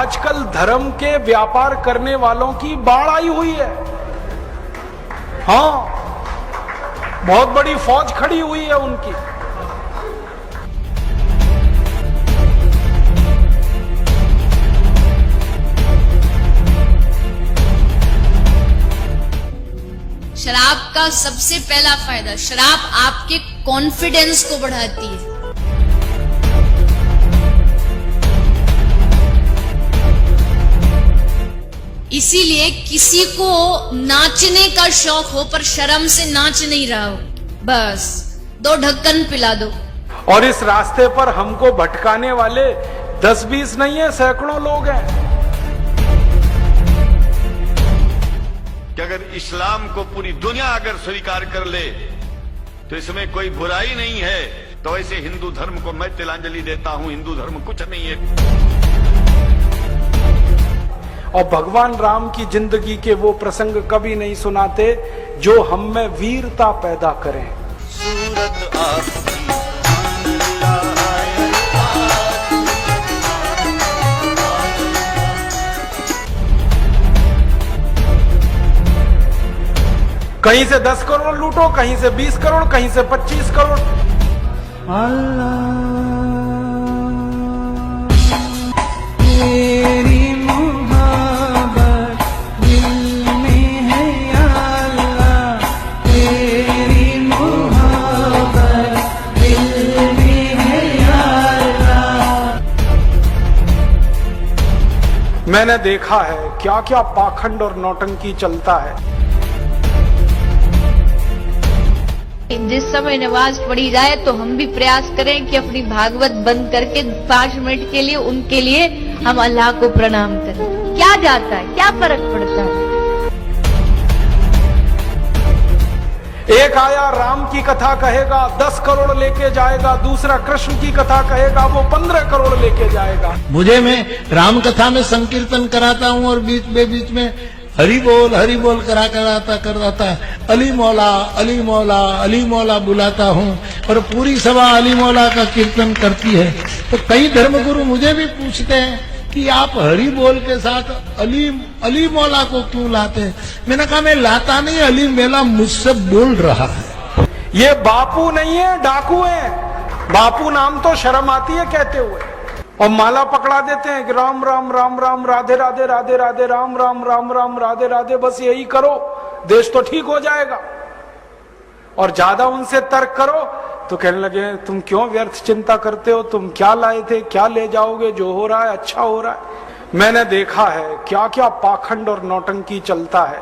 आजकल धर्म के व्यापार करने वालों की बाढ़ आई हुई है। हाँ, बहुत बड़ी फौज खड़ी हुई है उनकी। शराब का सबसे पहला फायदा, शराब आपके कॉन्फिडेंस को बढ़ाती है। इसीलिए किसी को नाचने का शौक हो पर शर्म से नाच नहीं रहा हो, बस 2 ढक्कन पिला दो। और इस रास्ते पर हमको भटकाने वाले 10-20 नहीं है, सैकड़ों लोग हैं। कि अगर इस्लाम को पूरी दुनिया अगर स्वीकार कर ले तो इसमें कोई बुराई नहीं है, तो ऐसे हिंदू धर्म को मैं तिलांजलि देता हूं। हिंदू धर्म कुछ नहीं है। और भगवान राम की जिंदगी के वो प्रसंग कभी नहीं सुनाते जो हम में वीरता पैदा करें। सूरत आपकी कहीं से 10 करोड़ लूटो, कहीं से 20 करोड़, कहीं से 25 करोड़। तेरी मोहब्बत दिल में है या अल्लाह, तेरी मोहब्बत दिल में है या अल्लाह। मैंने देखा है क्या क्या पाखंड और नौटंकी चलता है। जिस समय नमाज पढ़ी जाए तो हम भी प्रयास करें कि अपनी भागवत बंद करके 5 मिनट के लिए उनके लिए हम अल्लाह को प्रणाम करें। क्या जाता है, क्या फर्क पड़ता है। एक आया राम की कथा कहेगा 10 करोड़ लेके जाएगा, दूसरा कृष्ण की कथा कहेगा वो 15 करोड़ लेके जाएगा। मुझे मैं राम कथा में संकीर्तन कराता हूँ और बीच में हरि बोल कराता अली मौला अली मौला अली मौला बुलाता हूँ और पूरी सभा अली मौला का कीर्तन करती है। तो कई धर्मगुरु मुझे भी पूछते हैं कि आप हरि बोल के साथ अली मौला को क्यों लाते हैं। मैंने कहा मैं लाता नहीं, अली मेला मुझसे बोल रहा है। ये बापू नहीं है, डाकू है। बापू नाम तो शर्म आती है कहते हुए, और माला पकड़ा देते हैं कि राम राम राम राम राधे राधे राधे राधे राम राम राम राम राधे राधे, बस यही करो देश तो ठीक हो जाएगा। और ज्यादा उनसे तर्क करो तो कहने लगे तुम क्यों व्यर्थ चिंता करते हो, तुम क्या लाए थे, क्या ले जाओगे, जो हो रहा है अच्छा हो रहा है। मैंने देखा है क्या क्या पाखंड और नौटंकी चलता है।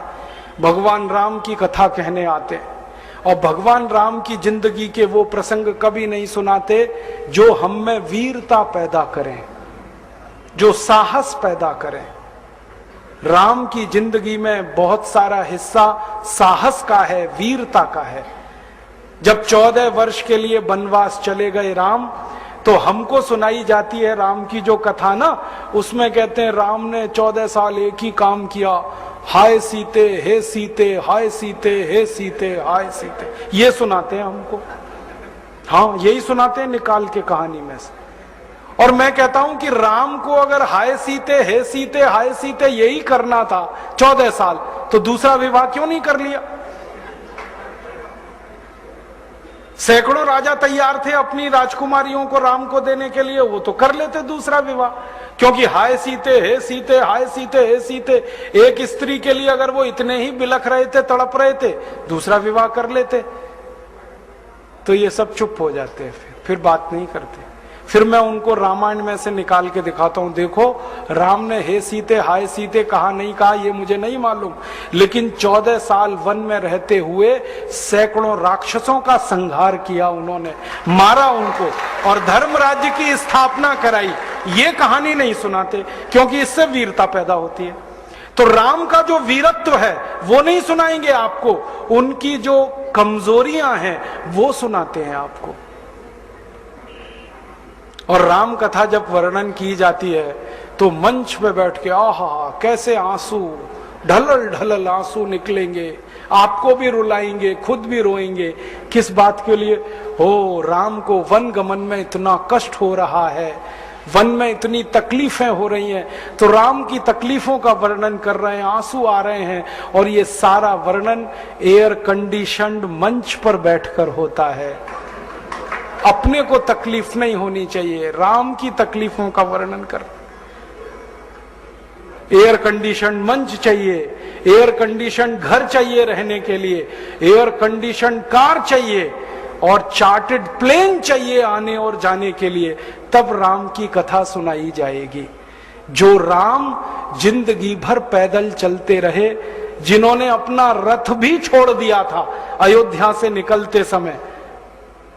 भगवान राम की कथा कहने आते हैं और भगवान राम की जिंदगी के वो प्रसंग कभी नहीं सुनाते जो हम में वीरता पैदा करें, जो साहस पैदा करें। राम की जिंदगी में बहुत सारा हिस्सा साहस का है, वीरता का है। जब 14 वर्ष के लिए वनवास चले गए राम, तो हमको सुनाई जाती है राम की जो कथा ना, उसमें कहते हैं राम ने 14 साल एक ही काम किया, हाय सीते हे सीते, हाय सीते हे सीते, हाय सीते, ये सुनाते हैं हमको। हाँ, यही सुनाते हैं निकाल के कहानी में से। और मैं कहता हूं कि राम को अगर हाय सीते हे सीते हाय सीते यही करना था 14 साल, तो दूसरा विवाह क्यों नहीं कर लिया। सैकड़ों राजा तैयार थे अपनी राजकुमारियों को राम को देने के लिए, वो तो कर लेते दूसरा विवाह। क्योंकि हाय सीते हे सीते हाय सीते हे सीते, एक स्त्री के लिए अगर वो इतने ही बिलख रहे थे, तड़प रहे थे, दूसरा विवाह कर लेते। तो ये सब चुप हो जाते हैं, फिर बात नहीं करते। फिर मैं उनको रामायण में से निकाल के दिखाता हूं, देखो राम ने हे सीते हाय सीते कहा नहीं कहा ये मुझे नहीं मालूम, लेकिन 14 साल वन में रहते हुए सैकड़ों राक्षसों का संहार किया उन्होंने, मारा उनको और धर्म राज्य की स्थापना कराई। ये कहानी नहीं सुनाते क्योंकि इससे वीरता पैदा होती है। तो राम का जो वीरत्व है वो नहीं सुनाएंगे आपको, उनकी जो कमजोरियां हैं वो सुनाते हैं आपको। और राम कथा जब वर्णन की जाती है तो मंच पे बैठ के आहा कैसे आंसू ढलल ढलल आंसू निकलेंगे, आपको भी रुलाएंगे, खुद भी रोएंगे। किस बात के लिए? हो, राम को वन गमन में इतना कष्ट हो रहा है, वन में इतनी तकलीफें हो रही हैं, तो राम की तकलीफों का वर्णन कर रहे हैं, आंसू आ रहे हैं, और ये सारा वर्णन एयर कंडीशनड मंच पर बैठकर होता है। अपने को तकलीफ नहीं होनी चाहिए, राम की तकलीफों का वर्णन कर। एयर कंडीशन मंच चाहिए, एयर कंडीशन घर चाहिए रहने के लिए, एयर कंडीशन कार चाहिए, और चार्टर्ड प्लेन चाहिए आने और जाने के लिए, तब राम की कथा सुनाई जाएगी। जो राम जिंदगी भर पैदल चलते रहे, जिन्होंने अपना रथ भी छोड़ दिया था अयोध्या से निकलते समय,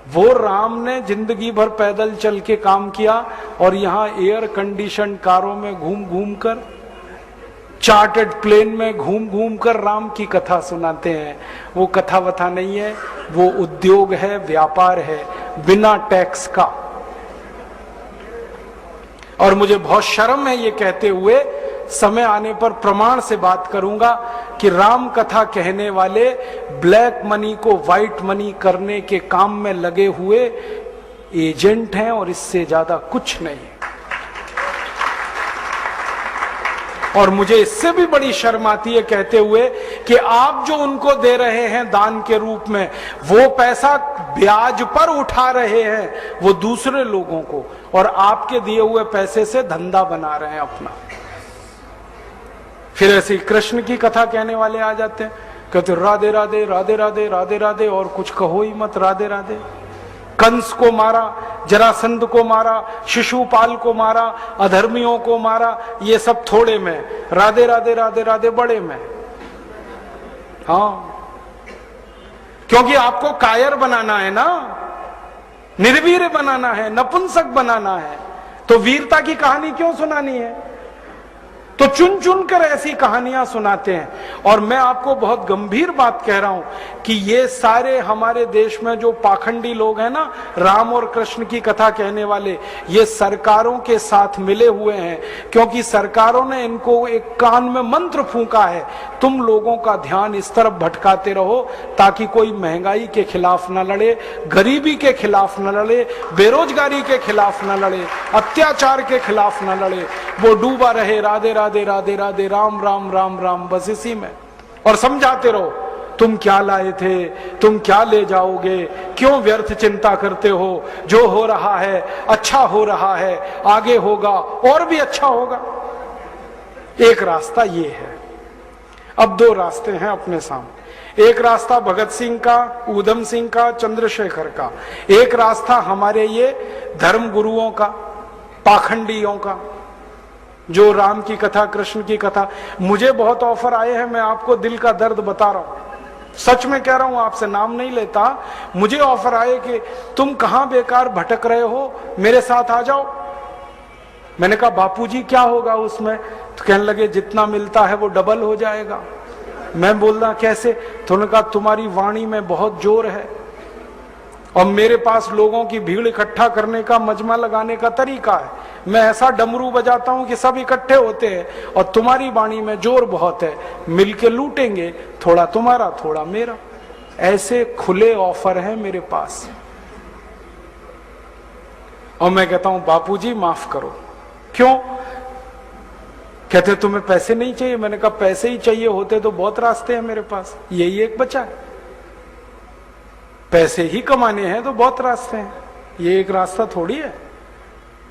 वो राम ने जिंदगी भर पैदल चल के काम किया, और यहां एयर कंडीशन कारों में घूम घूम कर, चार्टर्ड प्लेन में घूम घूम कर राम की कथा सुनाते हैं। वो कथा वथा नहीं है, वो उद्योग है, व्यापार है, बिना टैक्स का। और मुझे बहुत शर्म है ये कहते हुए, समय आने पर प्रमाण से बात करूंगा कि राम कथा कहने वाले ब्लैक मनी को व्हाइट मनी करने के काम में लगे हुए एजेंट हैं, और इससे ज्यादा कुछ नहीं। और मुझे इससे भी बड़ी शर्म आती है कहते हुए कि आप जो उनको दे रहे हैं दान के रूप में, वो पैसा ब्याज पर उठा रहे हैं वो दूसरे लोगों को, और आपके दिए हुए पैसे से धंधा बना रहे हैं अपना। फिर ऐसे कृष्ण की कथा कहने वाले आ जाते हैं, कहते राधे राधे राधे राधे राधे राधे, और कुछ कहो ही मत, राधे राधे। कंस को मारा, जरासंध को मारा, शिशुपाल को मारा, अधर्मियों को मारा, ये सब थोड़े में, राधे राधे राधे राधे बड़े में। हाँ, क्योंकि आपको कायर बनाना है ना, निर्वीर बनाना है, नपुंसक बनाना है, तो वीरता की कहानी क्यों सुनानी है? तो चुन चुन कर ऐसी कहानियां सुनाते हैं। और मैं आपको बहुत गंभीर बात कह रहा हूं कि ये सारे हमारे देश में जो पाखंडी लोग हैं ना, राम और कृष्ण की कथा कहने वाले, ये सरकारों के साथ मिले हुए हैं, क्योंकि सरकारों ने इनको एक कान में मंत्र फूंका है, तुम लोगों का ध्यान इस तरफ भटकाते रहो ताकि कोई महंगाई के खिलाफ न लड़े, गरीबी के खिलाफ न लड़े, बेरोजगारी के खिलाफ न लड़े, अत्याचार के खिलाफ न लड़े, वो डूबा रहे राधे राधे राधे राधे राम राम राम राम, बस इसी में। और समझाते रहो, तुम क्या लाए थे, तुम क्या ले जाओगे, क्यों व्यर्थ चिंता करते हो, जो हो रहा है अच्छा हो रहा है, आगे होगा और भी अच्छा होगा। एक रास्ता ये है। अब दो रास्ते हैं अपने सामने, एक रास्ता भगत सिंह का, ऊधम सिंह का, चंद्रशेखर का, एक रास्ता हमारे ये धर्म गुरुओं का, पाखंडियों का, जो राम की कथा, कृष्ण की कथा। मुझे बहुत ऑफर आए हैं, मैं आपको दिल का दर्द बता रहा हूं, सच में कह रहा हूं, आपसे नाम नहीं लेता। मुझे ऑफर आए कि तुम कहां बेकार भटक रहे हो, मेरे साथ आ जाओ। मैंने कहा बापूजी क्या होगा उसमें? तो कहने लगे जितना मिलता है वो डबल हो जाएगा। मैं बोल रहा कैसे? तो उन्होंने कहा तुम्हारी वाणी में बहुत जोर है, और मेरे पास लोगों की भीड़ इकट्ठा करने का, मजमा लगाने का तरीका है। मैं ऐसा डमरू बजाता हूं कि सब इकट्ठे होते हैं, और तुम्हारी वाणी में जोर बहुत है, मिलके लूटेंगे, थोड़ा तुम्हारा थोड़ा मेरा। ऐसे खुले ऑफर हैं मेरे पास। और मैं कहता हूं बापूजी माफ करो। क्यों? कहते तुम्हें पैसे नहीं चाहिए। मैंने कहा पैसे ही चाहिए होते तो बहुत रास्ते हैं मेरे पास, यही एक बचा है। पैसे ही कमाने हैं तो बहुत रास्ते हैं, ये एक रास्ता थोड़ी है।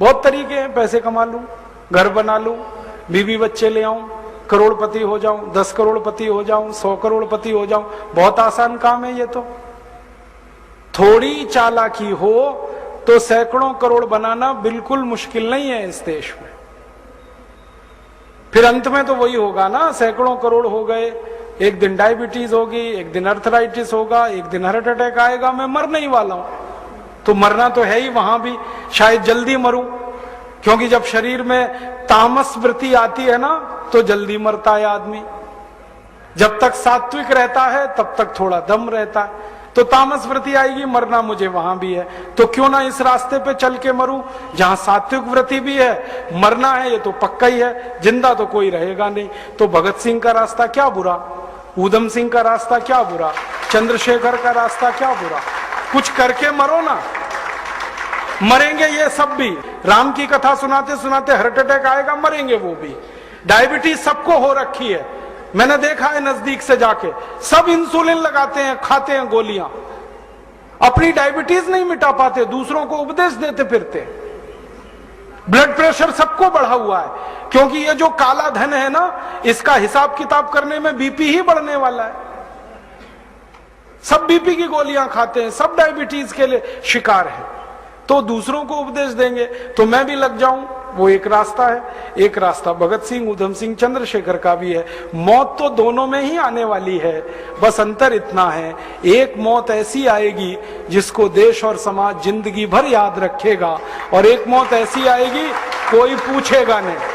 बहुत तरीके हैं, पैसे कमा लूं, घर बना लूं, बीवी बच्चे ले आऊं, करोड़पति हो जाऊं, 10 करोड़पति हो जाऊं, 100 करोड़पति हो जाऊं। बहुत आसान काम है ये तो। थोड़ी चालाकी हो तो सैकड़ों करोड़ बनाना बिल्कुल मुश्किल नहीं है इस देश में। फिर अंत में तो वही होगा ना, सैकड़ों करोड़ हो गए, एक दिन डायबिटीज होगी, एक दिन अर्थराइटिस होगा, एक दिन हार्ट अटैक आएगा, मैं मरने ही वाला हूं। तो मरना तो है ही, वहां भी शायद जल्दी मरूं, क्योंकि जब शरीर में तामस वृत्ति आती है ना तो जल्दी मरता है आदमी। जब तक सात्विक रहता है तब तक थोड़ा दम रहता है, तो तामस वृत्ति आएगी, मरना मुझे वहां भी है। तो क्यों ना इस रास्ते पे चल के मरूं जहां सात्विक वृत्ति भी है, मरना है ये तो पक्का ही है, जिंदा तो कोई रहेगा नहीं। तो भगत सिंह का रास्ता क्या बुरा, ऊधम सिंह का रास्ता क्या बुरा, चंद्रशेखर का रास्ता क्या बुरा? कुछ करके मरो ना। मरेंगे ये सब भी। राम की कथा सुनाते सुनाते हार्ट अटैक आएगा, मरेंगे वो भी। डायबिटीज सबको हो रखी है, मैंने देखा है नजदीक से जाके। सब इंसुलिन लगाते हैं, खाते हैं गोलियां, अपनी डायबिटीज नहीं मिटा पाते, दूसरों को उपदेश देते फिरते। ब्लड प्रेशर सबको बढ़ा हुआ है, क्योंकि ये जो काला धन है ना, इसका हिसाब किताब करने में बीपी ही बढ़ने वाला है। सब बीपी की गोलियां खाते हैं, सब डायबिटीज के लिए शिकार है। तो दूसरों को उपदेश देंगे तो मैं भी लग जाऊं, वो एक रास्ता है। एक रास्ता भगत सिंह, उधम सिंह, चंद्रशेखर का भी है। मौत तो दोनों में ही आने वाली है, बस अंतर इतना है, एक मौत ऐसी आएगी जिसको देश और समाज जिंदगी भर याद रखेगा, और एक मौत ऐसी आएगी कोई पूछेगा नहीं।